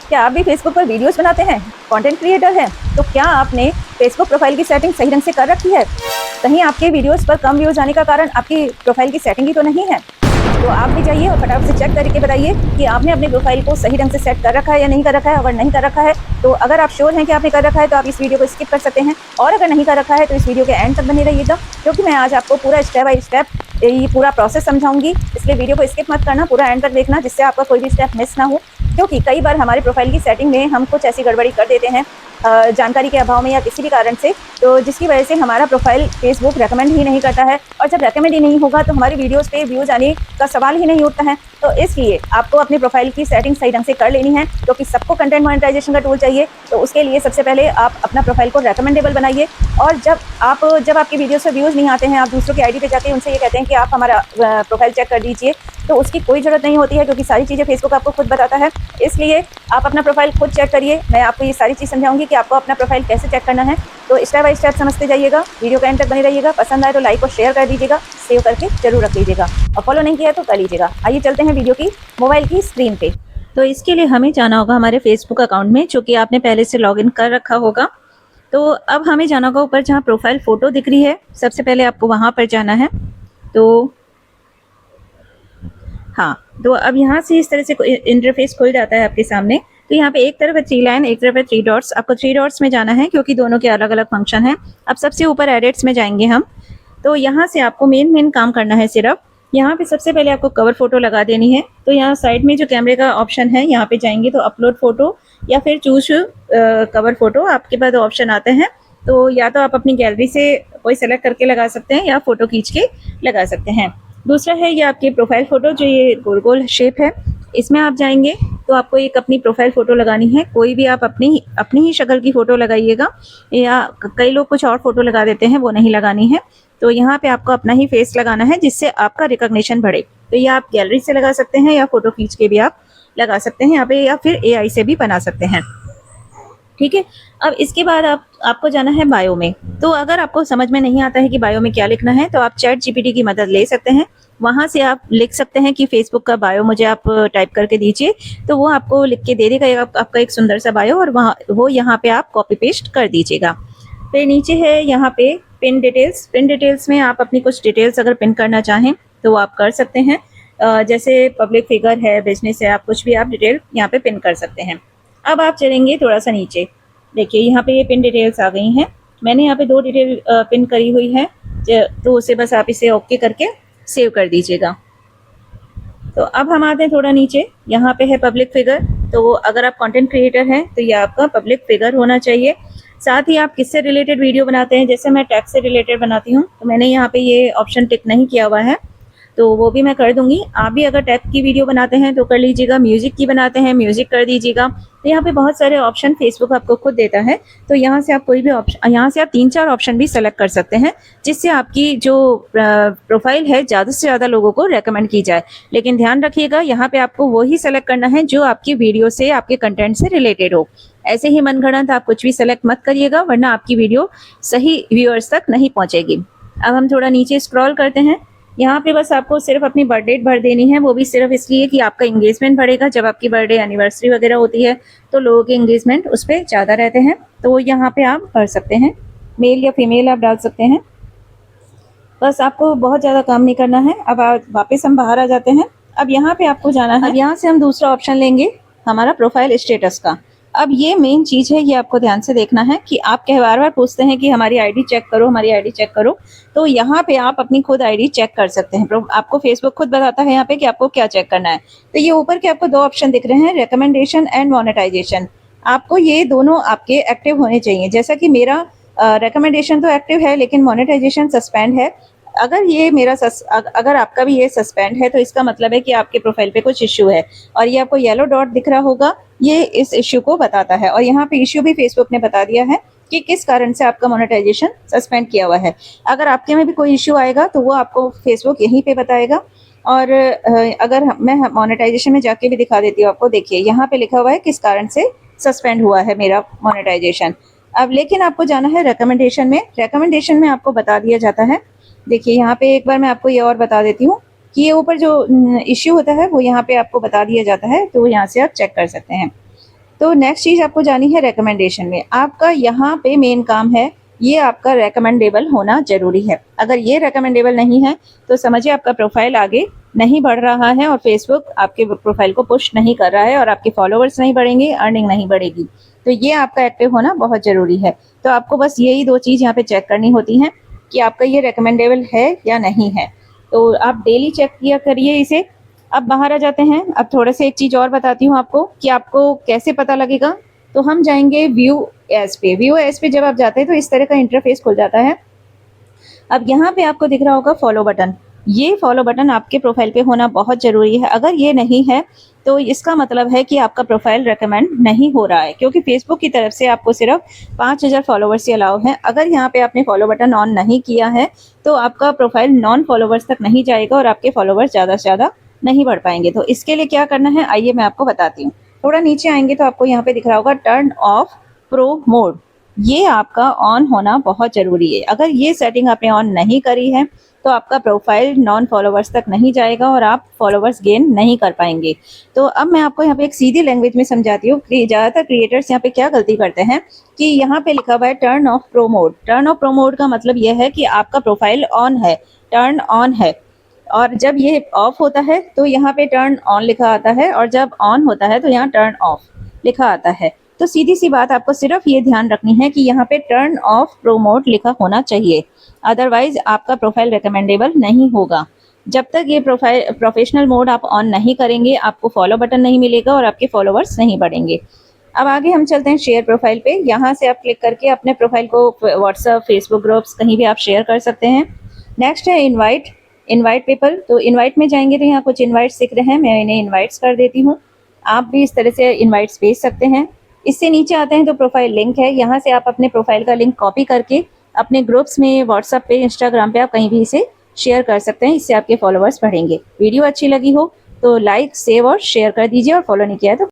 क्या आप भी फेसबुक पर वीडियोस बनाते हैं, कंटेंट क्रिएटर हैं? तो क्या आपने फेसबुक प्रोफाइल की सेटिंग सही ढंग से कर रखी है? कहीं आपके वीडियोस पर कम व्यूज आने का कारण आपकी प्रोफाइल की सेटिंग ही तो नहीं है? तो आप भी जाइए और फटाफट से चेक करके बताइए कि आपने अपने प्रोफाइल को सही ढंग से सेट कर रखा है या नहीं कर रखा है। अगर नहीं कर रखा है तो अगर आप श्योर हैं कि आपने कर रखा है तो आप इस वीडियो को स्किप कर सकते हैं, और अगर नहीं कर रखा है तो इस वीडियो के एंड तक बने रहिएगा, क्योंकि मैं आज आपको पूरा स्टेप बाय स्टेप ये पूरा प्रोसेस समझाऊंगी। इसलिए वीडियो को स्किप मत करना, पूरा एंड तक देखना, जिससे आपका कोई भी स्टेप मिस ना हो। क्योंकि कई बार हमारे प्रोफाइल की सेटिंग में हम कुछ ऐसी गड़बड़ी कर देते हैं जानकारी के अभाव में या किसी भी कारण से, तो जिसकी वजह से हमारा प्रोफाइल फेसबुक रेकमेंड ही नहीं करता है, और जब रेकमेंड ही नहीं होगा तो हमारी वीडियोस पे व्यूज आने का सवाल ही नहीं उठता है। तो इसलिए आपको अपने प्रोफाइल की सेटिंग सही ढंग से कर लेनी है, क्योंकि सबको कंटेंट मोनेटाइजेशन का टूल चाहिए। तो उसके लिए सबसे पहले आप अपना प्रोफाइल को रेकमेंडेबल बनाइए, और जब आपकी वीडियो से व्यूज़ नहीं आते हैं, आप दूसरों की आईडी पे जाके उनसे ये कहते हैं कि आप हमारा प्रोफाइल चेक कर दीजिए, तो उसकी कोई ज़रूरत नहीं होती है, क्योंकि सारी चीज़ें फेसबुक आपको खुद बताता है। इसलिए आप अपना प्रोफाइल खुद चेक करिए। मैं आपको ये सारी चीज़ समझाऊंगी कि आपको अपना प्रोफाइल कैसे चेक करना है। तो स्टेप बाय स्टेप समझते जाइएगा, वीडियो का एंड तक बने रहिएगा। पसंद आए तो लाइक और शेयर कर दीजिएगा, सेव करके जरूर रख लीजिएगा, और फॉलो नहीं किया है तो कर लीजिएगा। आइए चलते हैं वीडियो की मोबाइल की स्क्रीन पे। तो इसके लिए हमें जाना होगा हमारे फेसबुक अकाउंट में, जो कि आपने पहले से लॉगिन कर रखा होगा। तो अब हमें जाना होगा ऊपर जहाँ प्रोफाइल फ़ोटो दिख रही है, सबसे पहले आपको वहाँ पर जाना है। तो हाँ, तो अब यहाँ से इस तरह से इंटरफेस खुल जाता है आपके सामने। तो यहाँ पे एक तरफ है 3 लाइन, एक तरफ है 3 डॉट्स। आपको 3 डॉट्स में जाना है, क्योंकि दोनों के अलग अलग फंक्शन हैं। अब सबसे ऊपर एडिट्स में जाएंगे हम। तो यहाँ से आपको मेन काम करना है सिर्फ। यहाँ पे सबसे पहले आपको कवर फोटो लगा देनी है। तो यहाँ साइड में जो कैमरे का ऑप्शन है, यहाँ पे जाएंगे तो अपलोड फोटो या फिर चूज कवर फोटो, आपके पास ऑप्शन आते हैं। तो या तो आप अपनी गैलरी से कोई सेलेक्ट करके लगा सकते हैं, या फोटो खींच के लगा सकते हैं। दूसरा है ये आपकी प्रोफाइल फ़ोटो, जो ये गोल गोल शेप है, इसमें आप जाएंगे तो आपको एक अपनी प्रोफाइल फ़ोटो लगानी है। कोई भी आप अपनी ही शक्ल की फ़ोटो लगाइएगा, या कई लोग कुछ और फ़ोटो लगा देते हैं, वो नहीं लगानी है। तो यहाँ पे आपको अपना ही फेस लगाना है, जिससे आपका रिकॉग्निशन बढ़े। तो ये आप गैलरी से लगा सकते हैं, या फ़ोटो खींच के भी आप लगा सकते हैं यहाँ पे, या फिर AI से भी बना सकते हैं। ठीक है। अब इसके बाद आपको जाना है बायो में। तो अगर आपको समझ में नहीं आता है कि बायो में क्या लिखना है, तो आप चैट GPT की मदद ले सकते हैं। वहाँ से आप लिख सकते हैं कि फेसबुक का बायो मुझे आप टाइप करके दीजिए, तो वो आपको लिख के दे देगा आपका एक सुंदर सा बायो, और वो यहाँ पे आप कॉपी पेस्ट कर दीजिएगा। फिर नीचे है यहाँ पे पिन डिटेल्स। पिन डिटेल्स में आप अपनी कुछ डिटेल्स अगर पिन करना चाहें तो वो आप कर सकते हैं। जैसे पब्लिक फिगर है, बिजनेस है, आप कुछ भी आप डिटेल यहाँ पे पिन कर सकते हैं। अब आप चलेंगे थोड़ा सा नीचे, देखिए यहाँ पे ये पिन डिटेल्स आ गई हैं। मैंने यहाँ पे 2 डिटेल पिन करी हुई है, तो उसे बस आप इसे ओके करके सेव कर दीजिएगा। तो अब हम आते हैं थोड़ा नीचे, यहाँ पे है पब्लिक फिगर। तो अगर आप कंटेंट क्रिएटर हैं तो ये आपका पब्लिक फिगर होना चाहिए। साथ ही आप किससे रिलेटेड वीडियो बनाते हैं, जैसे मैं टैग से रिलेटेड बनाती हूँ, तो मैंने यहाँ पे ये ऑप्शन टिक नहीं किया हुआ है, तो वो भी मैं कर दूंगी। आप भी अगर टैग की वीडियो बनाते हैं तो कर लीजिएगा, म्यूजिक की बनाते हैं म्यूजिक कर दीजिएगा। तो यहाँ पे बहुत सारे ऑप्शन फेसबुक आपको खुद देता है। तो यहाँ से आप कोई भी ऑप्शन, यहाँ से आप 3-4 ऑप्शन भी सेलेक्ट कर सकते हैं, जिससे आपकी जो प्रोफाइल है ज़्यादा से ज़्यादा लोगों को रेकमेंड की जाए। लेकिन ध्यान रखिएगा, यहाँ पे आपको वही सेलेक्ट करना है जो आपकी वीडियो से, आपके कंटेंट से रिलेटेड हो। ऐसे ही मनगढ़ंत आप कुछ भी सेलेक्ट मत करिएगा, वरना आपकी वीडियो सही व्यूअर्स तक नहीं पहुँचेगी। अब हम थोड़ा नीचे स्क्रॉल करते हैं। यहाँ पे बस आपको सिर्फ अपनी बर्थ डेट भर देनी है, वो भी सिर्फ इसलिए कि आपका एंगेजमेंट बढ़ेगा। जब आपकी बर्थडे एनिवर्सरी वगैरह होती है तो लोगों के एंगेजमेंट उस पर ज़्यादा रहते हैं, तो यहाँ पे आप भर सकते हैं। मेल या फीमेल आप डाल सकते हैं। बस आपको बहुत ज़्यादा काम नहीं करना है। अब वापस हम बाहर आ जाते हैं। अब यहाँ पे आपको जाना है, अब यहाँ से हम दूसरा ऑप्शन लेंगे हमारा प्रोफाइल स्टेटस का। अब ये मेन चीज़ है, ये आपको ध्यान से देखना है कि आप बार बार पूछते हैं कि हमारी आईडी चेक करो, हमारी आईडी चेक करो। तो यहाँ पे आप अपनी खुद आईडी चेक कर सकते हैं। आपको फेसबुक खुद बताता है यहाँ पे कि आपको क्या चेक करना है। तो ये ऊपर के आपको 2 ऑप्शन दिख रहे हैं, रिकमेंडेशन एंड मोनेटाइजेशन। आपको ये दोनों आपके एक्टिव होने चाहिए। जैसा कि मेरा रिकमेंडेशन तो एक्टिव है, लेकिन मोनेटाइजेशन सस्पेंड है। अगर आपका भी ये सस्पेंड है, तो इसका मतलब है कि आपके प्रोफाइल पे कुछ इश्यू है, और ये आपको येलो डॉट दिख रहा होगा, ये इस इश्यू को बताता है। और यहाँ पे इश्यू भी फेसबुक ने बता दिया है कि किस कारण से आपका मोनेटाइजेशन सस्पेंड किया हुआ है। अगर आपके में भी कोई इश्यू आएगा तो वो आपको फेसबुक यहीं पे बताएगा। और अगर मैं मोनेटाइजेशन में जाके भी दिखा देती हूँ आपको, देखिए यहाँ पे लिखा हुआ है किस कारण से सस्पेंड हुआ है मेरा मोनेटाइजेशन। अब लेकिन आपको जाना है रिकमेंडेशन में। रिकमेंडेशन में आपको बता दिया जाता है, देखिए यहाँ पे एक बार मैं आपको ये और बता देती हूँ कि ये ऊपर जो इश्यू होता है वो यहाँ पे आपको बता दिया जाता है, तो यहाँ से आप चेक कर सकते हैं। तो नेक्स्ट चीज़ आपको जानी है रिकमेंडेशन में। आपका यहाँ पे मेन काम है, ये आपका रिकमेंडेबल होना ज़रूरी है। अगर ये रिकमेंडेबल नहीं है तो समझिए आपका प्रोफाइल आगे नहीं बढ़ रहा है और फेसबुक आपके प्रोफाइल को पुश नहीं कर रहा है और आपके फॉलोवर्स नहीं बढ़ेंगे, अर्निंग नहीं बढ़ेगी। तो ये आपका एक्टिव होना बहुत ज़रूरी है। तो आपको बस यही 2 चीज़ यहाँ पे चेक करनी होती हैं कि आपका ये रिकमेंडेबल है या नहीं है। तो आप डेली चेक किया करिए इसे। अब बाहर आ जाते हैं। अब थोड़ा से एक चीज़ और बताती हूँ आपको कि आपको कैसे पता लगेगा। तो हम जाएंगे व्यू एज पे। व्यू एज पे जब आप जाते हैं तो इस तरह का इंटरफेस खुल जाता है। अब यहाँ पे आपको दिख रहा होगा फॉलो बटन। ये फॉलो बटन आपके प्रोफाइल पे होना बहुत ज़रूरी है। अगर ये नहीं है तो इसका मतलब है कि आपका प्रोफाइल रेकमेंड नहीं हो रहा है, क्योंकि फेसबुक की तरफ से आपको सिर्फ 5000 फॉलोवर्स ही अलाउ है। अगर यहाँ पे आपने फॉलो बटन ऑन नहीं किया है तो आपका प्रोफाइल नॉन फॉलोवर्स तक नहीं जाएगा और आपके फॉलोवर्स ज़्यादा से ज़्यादा नहीं बढ़ पाएंगे। तो इसके लिए क्या करना है, आइए मैं आपको बताती हूँ। थोड़ा नीचे आएंगे तो आपको यहाँ पे दिख रहा होगा टर्न ऑफ प्रो मोड। ये आपका ऑन होना बहुत ज़रूरी है। अगर ये सेटिंग आपने ऑन नहीं करी है तो आपका प्रोफाइल नॉन फॉलोवर्स तक नहीं जाएगा और आप फॉलोवर्स गेन नहीं कर पाएंगे। तो अब मैं आपको यहाँ पे एक सीधी लैंग्वेज में समझाती हूँ कि ज़्यादातर क्रिएटर्स यहाँ पे क्या गलती करते हैं कि यहाँ पे लिखा हुआ है turn off pro mode. Turn off pro mode का मतलब यह है कि आपका प्रोफाइल ऑन है, टर्न ऑन है, और जब ये ऑफ होता है तो यहाँ पे टर्न ऑन लिखा आता है और जब ऑन होता है तो यहाँ टर्न ऑफ लिखा आता है। तो सीधी सी बात, आपको सिर्फ ये ध्यान रखनी है कि यहाँ पे टर्न ऑफ प्रोमोट लिखा होना चाहिए, अदरवाइज आपका प्रोफाइल रिकमेंडेबल नहीं होगा। जब तक ये प्रोफेशनल मोड आप ऑन नहीं करेंगे आपको फॉलो बटन नहीं मिलेगा और आपके फॉलोवर्स नहीं बढ़ेंगे। अब आगे हम चलते हैं शेयर प्रोफाइल पे। यहाँ से आप क्लिक करके अपने प्रोफाइल को व्हाट्सएप, फेसबुक ग्रुप्स कहीं भी आप शेयर कर सकते हैं। नेक्स्ट है इनवाइट पीपल। तो इनवाइट में जाएंगे तो यहाँ कुछ इनवाइट्स दिख रहे हैं, मैं इन्हें इनवाइट्स कर देती हूँ। आप भी इस तरह से इनवाइट्स भेज सकते हैं। इससे नीचे आते हैं तो प्रोफाइल लिंक है। यहाँ से आप अपने प्रोफाइल का लिंक कॉपी करके अपने ग्रुप्स में, व्हाट्सएप पे, इंस्टाग्राम पे आप कहीं भी इसे शेयर कर सकते हैं। इससे आपके फॉलोवर्स बढ़ेंगे। वीडियो अच्छी लगी हो तो लाइक, सेव और शेयर कर दीजिए, और फॉलो नहीं किया है तो